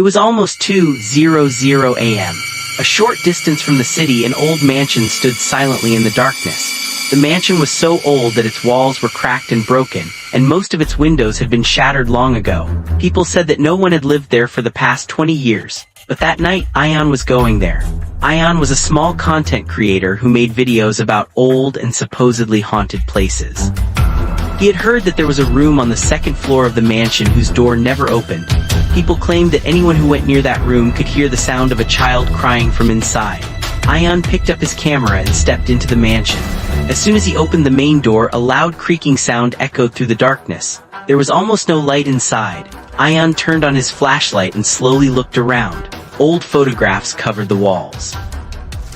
It was almost 2:00 a.m. A short distance from the city, an old mansion stood silently in the darkness. The mansion was so old that its walls were cracked and broken, and most of its windows had been shattered long ago. People said that no one had lived there for the past 20 years. But that night, Ion was going there. Ion was a small content creator who made videos about old and supposedly haunted places. He had heard that there was a room on the second floor of the mansion whose door never opened. People claimed that anyone who went near that room could hear the sound of a child crying from inside. Ion picked up his camera and stepped into the mansion. As soon as he opened the main door, a loud creaking sound echoed through the darkness. There was almost no light inside. Ion turned on his flashlight and slowly looked around. Old photographs covered the walls.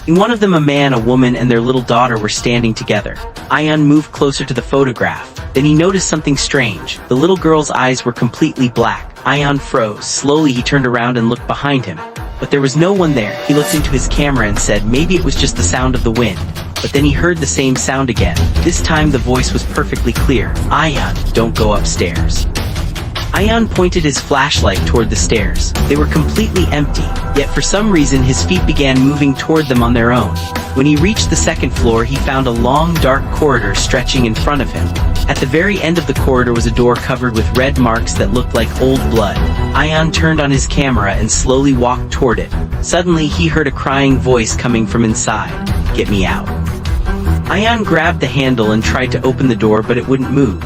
In one of them, a man, a woman, and their little daughter were standing together. Ion moved closer to the photograph. Then he noticed something strange. The little girl's eyes were completely black. Ion froze. Slowly he turned around and looked behind him. But there was no one there. He looked into his camera and said maybe it was just the sound of the wind. But then he heard the same sound again. This time the voice was perfectly clear. Ion, don't go upstairs. Ion pointed his flashlight toward the stairs. They were completely empty, yet for some reason his feet began moving toward them on their own. When he reached the second floor, he found a long, dark corridor stretching in front of him. At the very end of the corridor was a door covered with red marks that looked like old blood. Ion turned on his camera and slowly walked toward it. Suddenly, he heard a crying voice coming from inside. "Get me out." Ion grabbed the handle and tried to open the door, but it wouldn't move.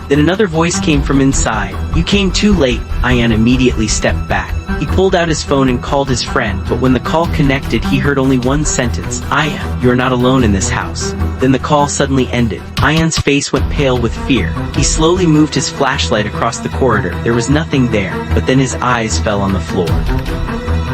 Then another voice came from inside. "You came too late." Ion immediately stepped back. He pulled out his phone and called his friend, but when the call connected, he heard only one sentence. "Ion, you're not alone in this house." Then the call suddenly ended. Ion's face went pale with fear. He slowly moved his flashlight across the corridor. There was nothing there, but then his eyes fell on the floor.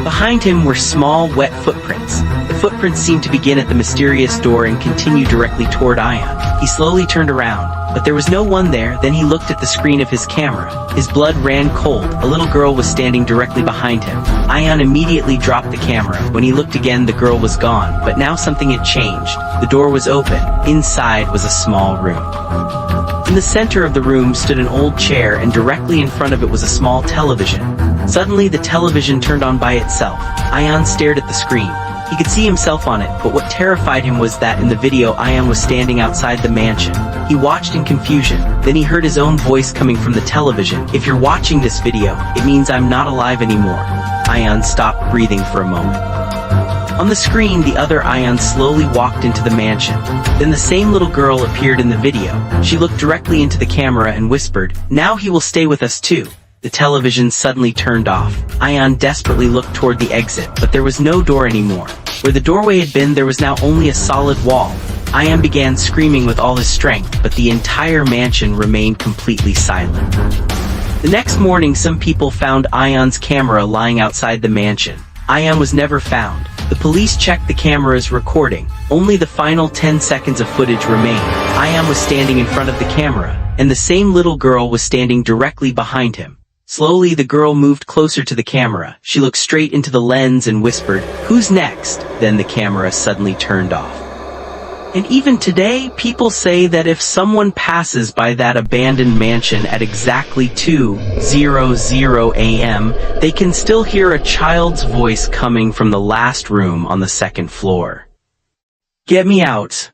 Behind him were small, wet footprints. The footprints seemed to begin at the mysterious door and continue directly toward Ion. He slowly turned around, but there was no one there. Then he looked at the screen of his camera. His blood ran cold. A little girl was standing directly behind him. Ion immediately dropped the camera. When he looked again, the girl was gone, but now something had changed. The door was open. Inside was a small room. In the center of the room stood an old chair, and directly in front of it was a small television. Suddenly, the television turned on by itself. Ion stared at the screen. He could see himself on it, but what terrified him was that in the video, Ion was standing outside the mansion. He watched in confusion. Then he heard his own voice coming from the television. "If you're watching this video, it means I'm not alive anymore." Ion stopped breathing for a moment. On the screen, the other Ion slowly walked into the mansion. Then the same little girl appeared in the video. She looked directly into the camera and whispered, "Now he will stay with us too." The television suddenly turned off. Ion desperately looked toward the exit, but there was no door anymore. Where the doorway had been, there was now only a solid wall. Ion began screaming with all his strength, but the entire mansion remained completely silent. The next morning, some people found Ion's camera lying outside the mansion. Ion was never found. The police checked the camera's recording. Only the final 10 seconds of footage remained. Ion was standing in front of the camera, and the same little girl was standing directly behind him. Slowly, the girl moved closer to the camera. She looked straight into the lens and whispered, "Who's next?" Then the camera suddenly turned off. And even today, people say that if someone passes by that abandoned mansion at exactly 2:00 a.m., they can still hear a child's voice coming from the last room on the second floor. Get me out.